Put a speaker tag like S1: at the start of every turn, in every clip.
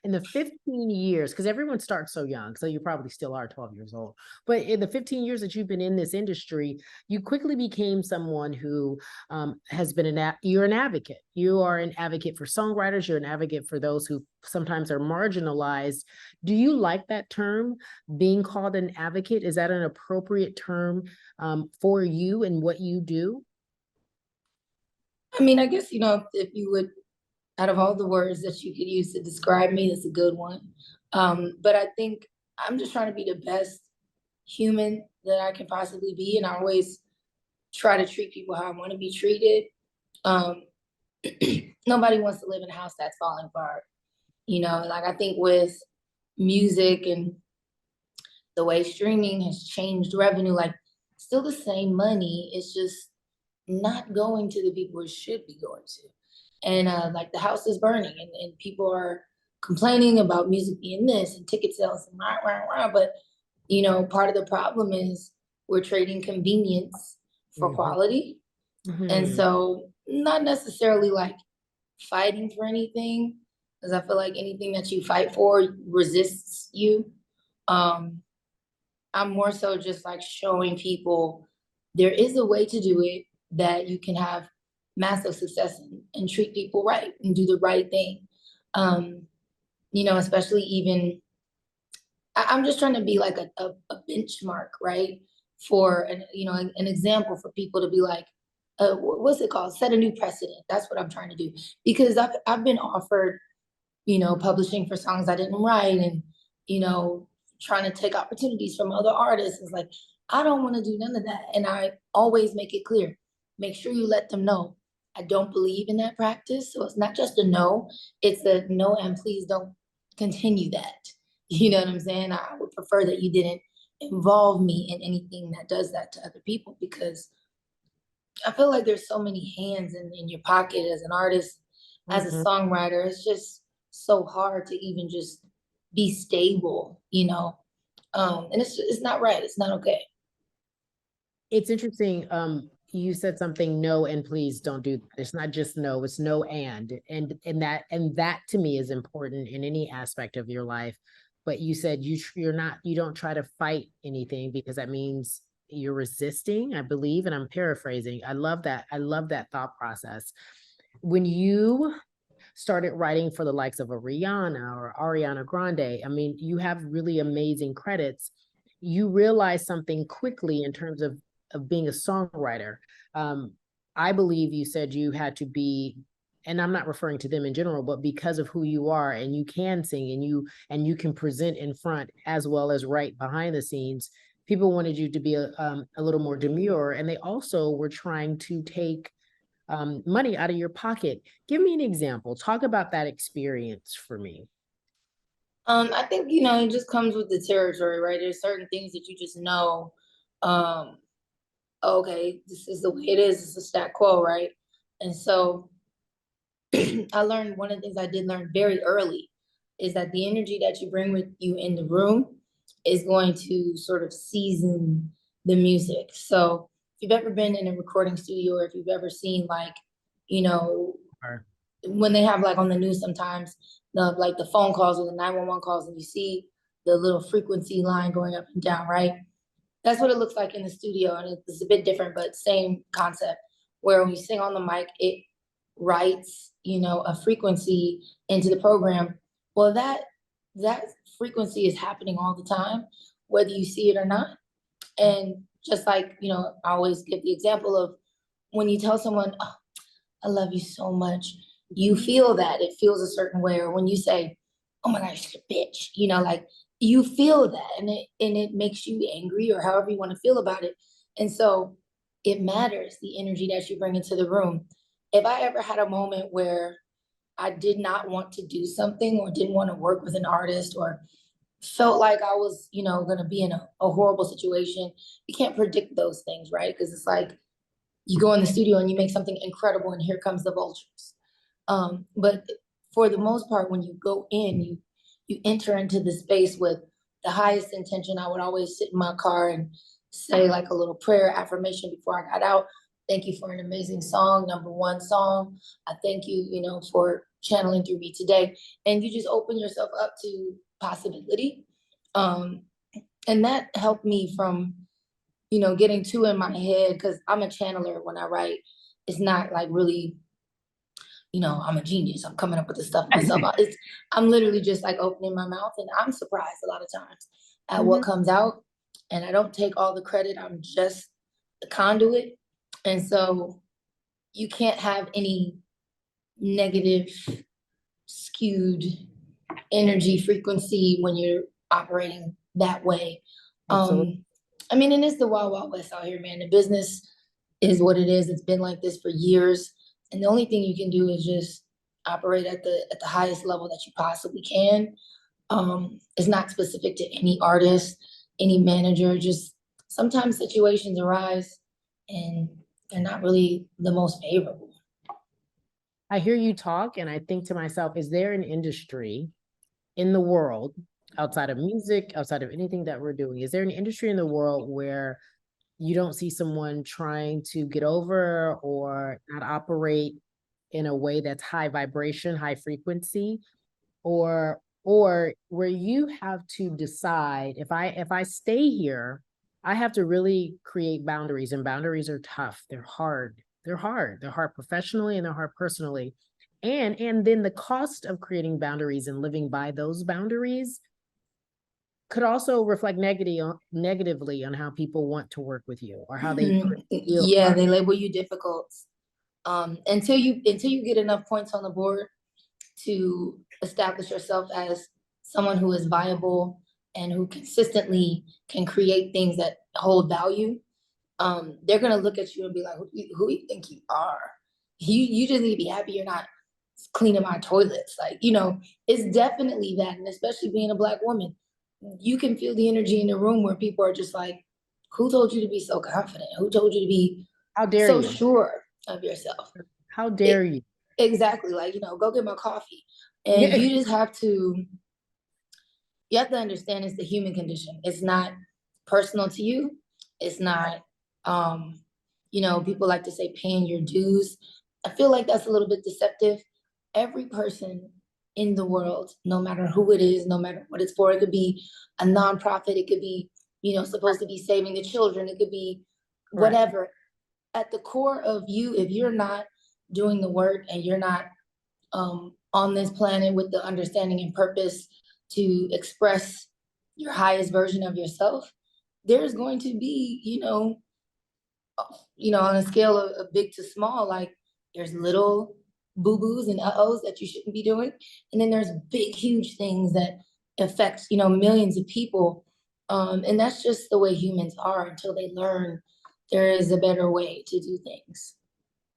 S1: in the 15 years, because everyone starts so young, so you probably still are 12 years old, but in the 15 years that you've been in this industry, you quickly became someone who has been you're an advocate. You are an advocate for songwriters. You're an advocate for those who sometimes are marginalized. Do you like that term, being called an advocate? Is that an appropriate term for you and what you do?
S2: I mean, I guess, if you would, out of all the words that you could use to describe me, that's a good one. But I think I'm just trying to be the best human that I can possibly be. And I always try to treat people how I want to be treated. Um, Nobody wants to live in a house that's falling apart. Like I think with music and the way streaming has changed revenue, like still the same money, it's just not going to the people it should be going to. And like the house is burning and people are complaining about music being this and ticket sales and rah, rah, rah. But, part of the problem is we're trading convenience for quality. And so not necessarily like fighting for anything, because I feel like anything that you fight for resists you. I'm more so just like showing people there is a way to do it that you can have massive success and treat people right and do the right thing. Especially even, I'm just trying to be like a benchmark, right? For an example for people to be like, what's it called? Set a new precedent. That's what I'm trying to do. Because I've been offered, publishing for songs I didn't write and, trying to take opportunities from other artists. It's like, I don't want to do none of that. And I always make it clear. Make sure you let them know I don't believe in that practice. So it's not just a no, it's a no, and please don't continue that. You know what I'm saying? I would prefer that you didn't involve me in anything that does that to other people, because I feel like there's so many hands in your pocket as an artist, as a songwriter. It's just so hard to even just be stable, and it's not right. It's not okay.
S1: It's interesting. You said something, no, and please don't do that. It's not just no, it's no and that to me is important in any aspect of your life. But you said you don't try to fight anything, because that means you're resisting, I believe, and I'm paraphrasing. I love that. I love that thought process. When you started writing for the likes of a Rihanna or Ariana Grande, I mean, you have really amazing credits. You realize something quickly in terms of being a songwriter. I believe you said you had to be, and I'm not referring to them in general, but because of who you are and you can sing and you can present in front as well as right behind the scenes, people wanted you to be a little more demure, and they also were trying to take money out of your pocket. Give me an example. Talk about that experience for me.
S2: I think, it just comes with the territory, right? There's certain things that you just know, okay, this is the way it is. It's a stat quo, right? And so I learned, one of the things I did learn very early is that the energy that you bring with you in the room is going to sort of season the music. So if you've ever been in a recording studio, or if you've ever seen like, when they have like on the news sometimes, the phone calls or the 911 calls, and you see the little frequency line going up and down, right? That's what it looks like in the studio. And it's a bit different, but same concept, where when you sing on the mic, it writes, a frequency into the program. Well, that frequency is happening all the time, whether you see it or not. And just like, I always give the example of when you tell someone, oh, I love you so much, you feel that it feels a certain way. Or when you say, oh my gosh, you're a bitch, like you feel that, and it makes you angry, or however you want to feel about it. And so it matters, the energy that you bring into the room. If I ever had a moment where I did not want to do something, or didn't want to work with an artist, or felt like I was, going to be in a horrible situation, you can't predict those things, right? Because it's like you go in the studio and you make something incredible, and here comes the vultures. But for the most part, when you go in, you enter into the space with the highest intention. I would always sit in my car and say like a little prayer affirmation before I got out. Thank you for an amazing song, #1 song. I thank you, for channeling through me today. And you just open yourself up to possibility. And that helped me from, getting too in my head, because I'm a channeler when I write. It's not like really, I'm a genius. I'm coming up with the stuff myself. I'm literally just like opening my mouth, and I'm surprised a lot of times at what comes out. And I don't take all the credit. I'm just the conduit. And so you can't have any negative, skewed energy frequency when you're operating that way.
S1: Absolutely.
S2: I mean, and it's the wild, wild west out here, man. The business is what it is. It's been like this for years. And the only thing you can do is just operate at the highest level that you possibly can. It's not specific to any artist, any manager. Just sometimes situations arise and they're not really the most favorable.
S1: I hear you talk and I think to myself, is there an industry in the world outside of music, outside of anything that we're doing? Is there an industry in the world where you don't see someone trying to get over or not operate in a way that's high vibration, high frequency, or where you have to decide, if I stay here, I have to really create boundaries, and boundaries are tough. They're hard. They're hard. They're hard professionally and they're hard personally. And then the cost of creating boundaries and living by those boundaries could also reflect negatively on how people want to work with you or how they feel.
S2: Yeah, they label you difficult. Until you get enough points on the board to establish yourself as someone who is viable and who consistently can create things that hold value, they're gonna look at you and be like, who you think you are? You just need to be happy you're not cleaning my toilets. Like, it's definitely that. And especially being a Black woman, you can feel the energy in the room where people are just like, who told you to be so confident? Who told you to be
S1: How dare
S2: so
S1: you?
S2: sure of yourself?
S1: How dare you?
S2: Exactly. Like, go get my coffee. And you just have to understand it's the human condition. It's not personal to you. It's not, people like to say paying your dues. I feel like that's a little bit deceptive. Every person in the world, no matter who it is, no matter what it's for, it could be a nonprofit, it could be, supposed to be saving the children, it could be whatever. At the core of you, if you're not doing the work and you're not on this planet with the understanding and purpose to express your highest version of yourself, there's going to be, on a scale of big to small, like there's little boo-boos and uh-ohs that you shouldn't be doing. And then there's big, huge things that affect, millions of people. And that's just the way humans are until they learn there is a better way to do things.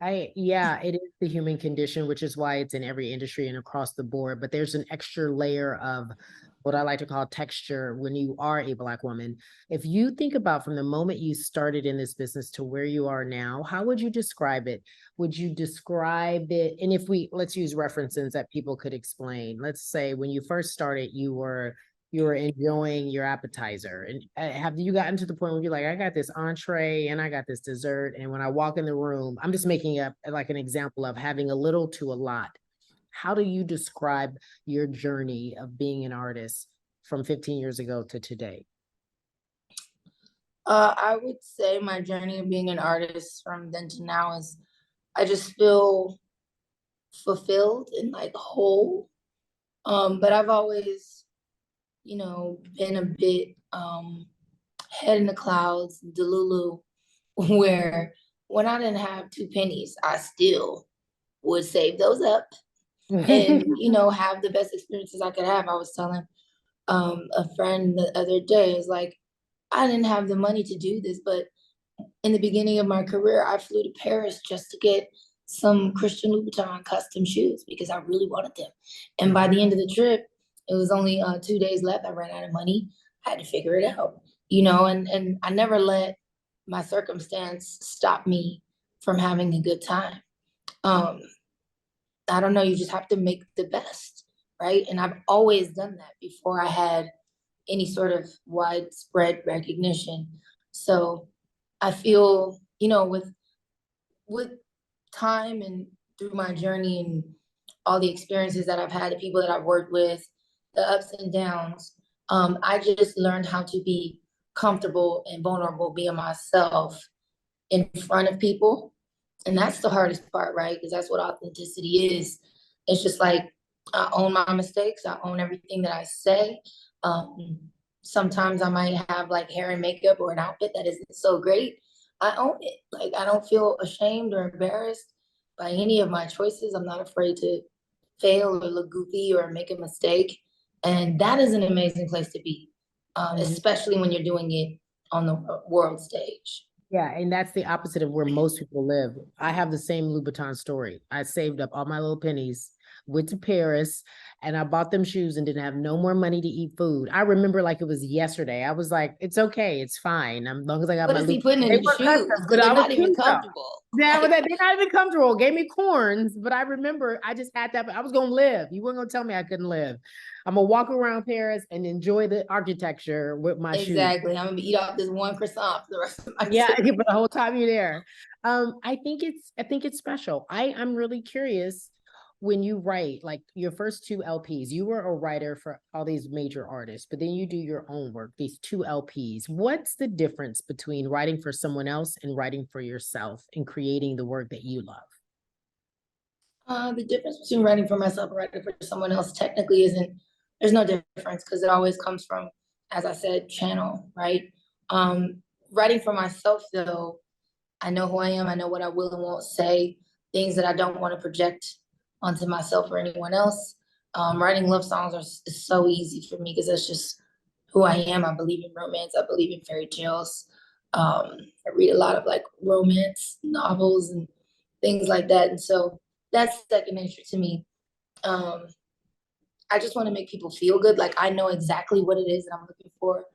S1: Yeah, it is the human condition, which is why it's in every industry and across the board. But there's an extra layer of what I like to call texture when you are a Black woman. If you think about from the moment you started in this business to where you are now, how would you describe it? Would you describe it? And let's use references that people could explain. Let's say when you first started, you were enjoying your appetizer, and have you gotten to the point where you're like, I got this entree and I got this dessert, and when I walk in the room, I'm just making up like an example of having a little to a lot. How do you describe your journey of being an artist from 15 years ago to today?
S2: I would say my journey of being an artist from then to now is I just feel fulfilled and like whole. But I've always, been a bit head in the clouds, delulu, where when I didn't have 2 pennies, I still would save those up and, have the best experiences I could have. I was telling a friend the other day, is like, I didn't have the money to do this, but in the beginning of my career, I flew to Paris just to get some Christian Louboutin custom shoes because I really wanted them. And by the end of the trip, it was only 2 days left. I ran out of money. I had to figure it out, and I never let my circumstance stop me from having a good time. I don't know, you just have to make the best, right? And I've always done that before I had any sort of widespread recognition. So I feel, with time and through my journey and all the experiences that I've had, the people that I've worked with, the ups and downs, I just learned how to be comfortable and vulnerable being myself in front of people. And that's the hardest part, right? Because that's what authenticity is. It's just like I own my mistakes, I own everything that I say. Um, Sometimes I might have like hair and makeup or an outfit that isn't so great. I own it. Like I don't feel ashamed or embarrassed by any of my choices. I'm not afraid to fail or look goofy or make a mistake. And that is an amazing place to be, especially when you're doing it on the world stage.
S1: Yeah, and that's the opposite of where most people live. I have the same Louboutin story. I saved up all my little pennies, went to Paris, and I bought them shoes and didn't have no more money to eat food. I remember like it was yesterday. I was like, it's okay, it's fine. As long as I got
S2: What
S1: my
S2: is he
S1: Louboutin.
S2: putting in
S1: They
S2: the
S1: were custom,
S2: shoes?
S1: but
S2: Because they're
S1: I was
S2: not even
S1: cute though.
S2: comfortable.
S1: Yeah, but
S2: Like,
S1: they're not even comfortable. Gave me corns, but I remember I just had that. I was gonna live. You weren't gonna tell me I couldn't live. I'm gonna walk around Paris and enjoy the architecture with my shoes.
S2: exactly. I'm gonna eat off this one croissant for the rest of my
S1: Yeah,
S2: trip.
S1: for the whole time you're there. I think it's special. I'm really curious when you write like your first two LPs, you were a writer for all these major artists, but then you do your own work, these two LPs. What's the difference between writing for someone else and writing for yourself and creating the work that you love?
S2: The difference between writing for myself and writing for someone else technically isn't, there's no difference because it always comes from, as I said, channel, right? Writing for myself though, I know who I am, I know what I will and won't say, things that I don't want to project onto myself or anyone else. Writing love songs is so easy for me because that's just who I am. I believe in romance, I believe in fairy tales. I read a lot of like romance novels and things like that. And so that's second nature to me. Um, I just want to make people feel good. Like I know exactly what it is that I'm looking for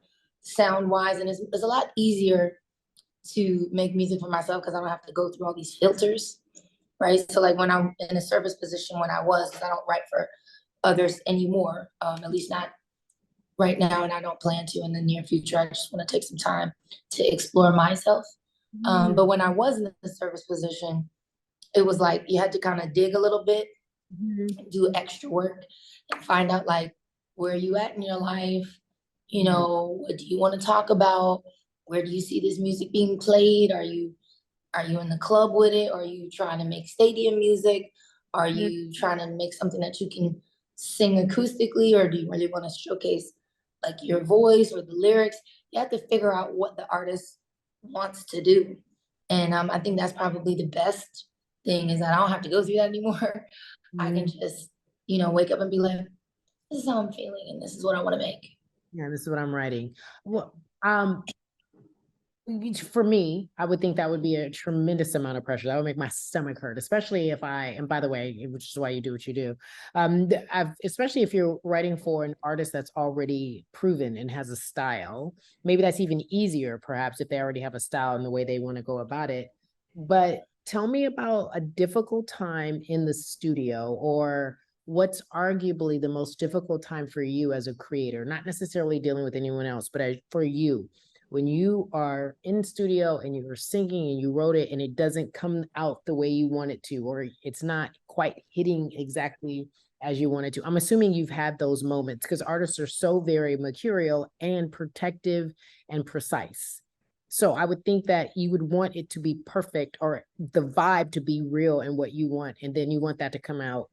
S2: sound wise. And it's a lot easier to make music for myself because I don't have to go through all these filters, right? So like when I'm in a service position, when I was, because I don't write for others anymore, at least not right now, and I don't plan to in the near future. I just want to take some time to explore myself. But when I was in the service position, it was like you had to kind of dig a little bit, do extra work, and find out like where are you at in your life, you know, what do you want to talk about, where do you see this music being played, are you in the club with it, are you trying to make stadium music, are you trying to make something that you can sing acoustically, or do you really want to showcase like your voice or the lyrics? You have to figure out what the artist wants to do. And I think that's probably the best thing is that I don't have to go through that anymore. I can just, you know, wake up and be like, this is how I'm feeling and this is what I want to make.
S1: Yeah, this is what I'm writing. Well, for me, I would think that would be a tremendous amount of pressure. That would make my stomach hurt, especially if and by the way, which is why you do what you do. Especially if you're writing for an artist that's already proven and has a style. Maybe that's even easier, perhaps, if they already have a style and the way they want to go about it. But tell me about a difficult time in the studio, or what's arguably the most difficult time for you as a creator, not necessarily dealing with anyone else, but for you when you are in studio and you're singing and you wrote it and it doesn't come out the way you want it to, or it's not quite hitting exactly as you wanted to. I'm assuming you've had those moments because artists are so very mercurial and protective and precise. So I would think that you would want it to be perfect or the vibe to be real and what you want. And then you want that to come out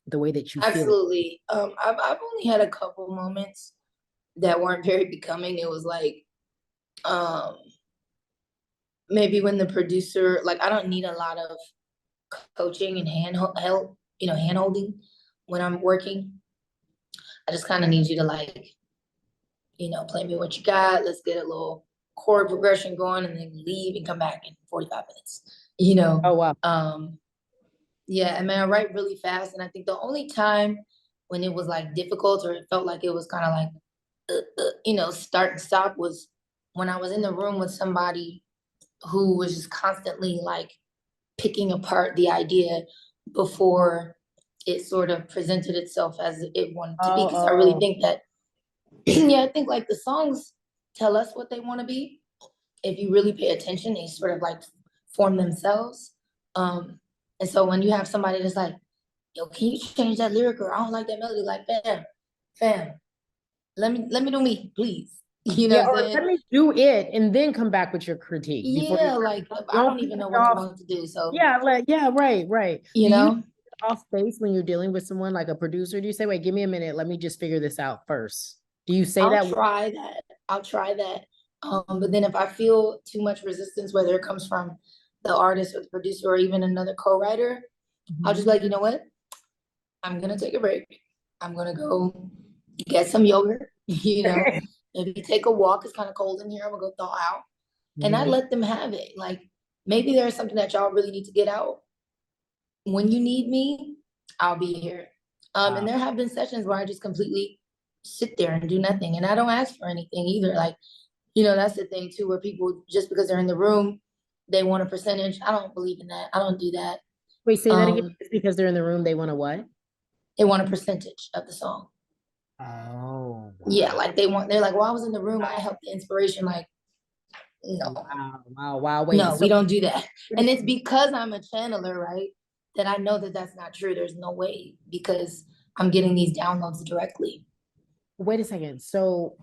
S1: the way that you feel.
S2: Absolutely. I've only had a couple moments that weren't very becoming. It was like, maybe when the producer, like I don't need a lot of coaching and help, you know, hand holding when I'm working. I just kind of need you to like, you know, play me what you got. Let's get a little chord progression going and then leave and come back in 45 minutes, you know?
S1: Oh, wow.
S2: Yeah, I mean, I write really fast. And I think the only time when it was like difficult or it felt like it was kind of like, you know, start and stop was when I was in the room with somebody who was just constantly like picking apart the idea before it sort of presented itself as it wanted to be. Because I really think that, yeah, I think like the songs tell us what they want to be. If you really pay attention, they sort of like form themselves. And so when you have somebody that's like, yo, can you change that lyric, or I don't like that melody? Like, fam, let me do me, please. You know
S1: Yeah,
S2: what I'm
S1: or
S2: saying?
S1: let me do it and then come back with your critique before you
S2: Yeah, like I
S1: don't
S2: don't
S1: piss
S2: even know
S1: me
S2: what you
S1: off.
S2: want to do. So,
S1: Yeah, like yeah, right, right.
S2: you
S1: Do you
S2: know,
S1: off base when you're dealing with someone like a producer? Do you say, wait, give me a minute, let me just figure this out first? Do you say
S2: I'll
S1: that?
S2: try that. I'll try that. But then if I feel too much resistance, whether it comes from the artist or the producer or even another co-writer, I'll just be like, you know what? I'm gonna take a break. I'm gonna go get some yogurt, maybe take a walk. It's kind of cold in here. I'm gonna go thaw out. And I
S1: Mhm.
S2: let them have it. Like maybe there's something that y'all really need to get out. When you need me, I'll be here. And
S1: Wow.
S2: there have been sessions where I just completely sit there and do nothing. And I don't ask for anything either. Like, that's the thing too, where people just because they're in the room, they want a percentage. I don't believe in that. I don't do that.
S1: Wait, say that again.
S2: Um,
S1: It's because they're in the room, they want to what?
S2: they want a percentage of the song.
S1: Oh,
S2: Yeah,
S1: wow.
S2: like they're like, well, I was in the room, I helped the inspiration. Like, no,
S1: Wow, wow, wow. Wait,
S2: no,
S1: so
S2: we don't do that. And it's because I'm a channeler, right? That I know that that's not true. There's no way because I'm getting these downloads directly.
S1: wait a second. So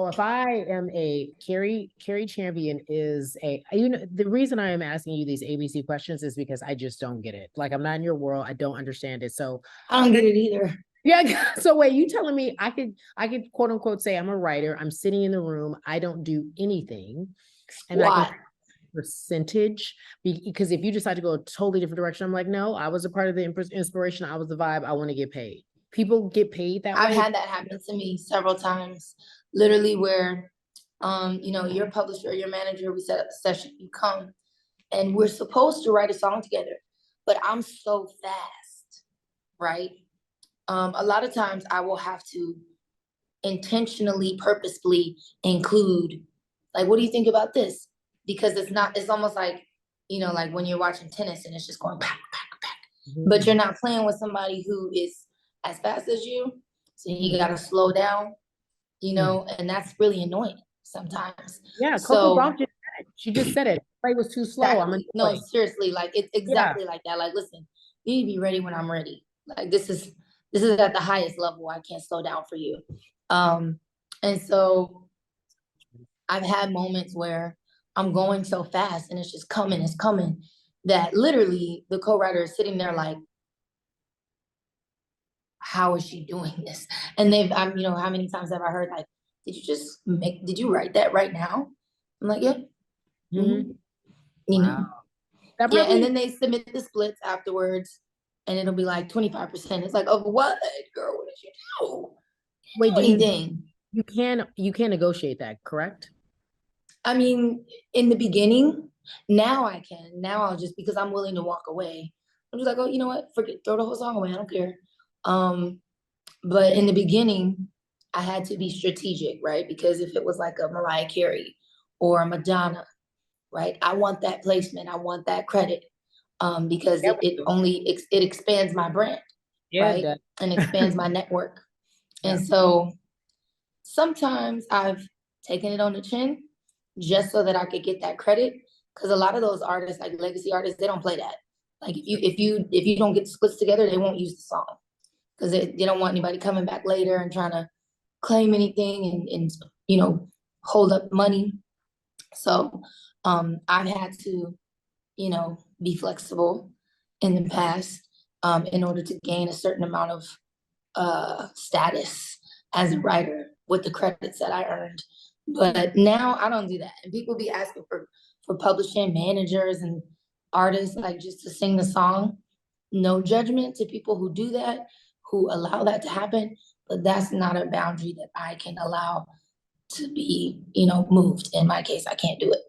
S1: if I am a Cari champion is the reason I am asking you these ABC questions is because I just don't get it. Like I'm not in your world. I don't understand it. So
S2: I don't get it either.
S1: yeah. So wait, you telling me I could quote unquote say I'm a writer. I'm sitting in the room. I don't do anything. And I can
S2: Why?
S1: percentage because if you decide to go a totally different direction, I'm like, no, I was a part of the inspiration. I was the vibe. I want to get paid. People get paid that
S2: I've
S1: way.
S2: had that happen to me several times, literally where your publisher, your manager, we set up a session, you come and we're supposed to write a song together, but I'm so fast, right? A lot of times I will have to intentionally, purposefully include, like, what do you think about this? Because it's almost like, like when you're watching tennis and it's just going pack, pack, pack. But you're
S1: Mhm.
S2: not playing with somebody who is as fast as you. So you got to slow down,
S1: Mm.
S2: and that's really annoying sometimes.
S1: Yeah, Coco
S2: So
S1: Golf just said it. She just said it. Play was too slow. I'm
S2: exactly. No,
S1: annoyed.
S2: seriously, like it's
S1: Yeah.
S2: exactly like that. Like, listen, you need to be ready when I'm ready. Like this is at the highest level. I can't slow down for you. Um, and so I've had moments where I'm going so fast and it's coming, that literally the co-writer is sitting there like, how is she doing this? And how many times have I heard like, did you write that right now? I'm like, yeah.
S1: Mhm.
S2: Mhm.
S1: Wow. That
S2: Yeah, and
S1: probably
S2: then they submit the splits afterwards, and it'll be like 25%. It's like, of what, girl? What did you do?
S1: wait,
S2: Do
S1: do you
S2: anything?
S1: you can negotiate that, correct?
S2: I mean, in the beginning, now I can. Now I'll just because I'm willing to walk away. I'm just like, oh, you know what? Forget, throw the whole song away. I don't care. Um, but in the beginning, I had to be strategic, right? Because if it was like a Mariah Carey or a Madonna, right? I want that placement. I want that credit. Because
S1: Yeah,
S2: it expands my brand,
S1: yeah,
S2: right? And expands my network.
S1: yeah.
S2: And so sometimes I've taken it on the chin just so that I could get that credit. Because a lot of those artists, like legacy artists, they don't play that. Like if you don't get the splits together, they won't use the song because they don't want anybody coming back later and trying to claim anything and hold up money. So I've had to be flexible in the past in order to gain a certain amount of status as a writer with the credits that I earned. But now I don't do that. And people be asking for publishing managers and artists like just to sing the song. No judgment to people who do that, who allow that to happen, but that's not a boundary that I can allow to be, moved. In my case, I can't do it.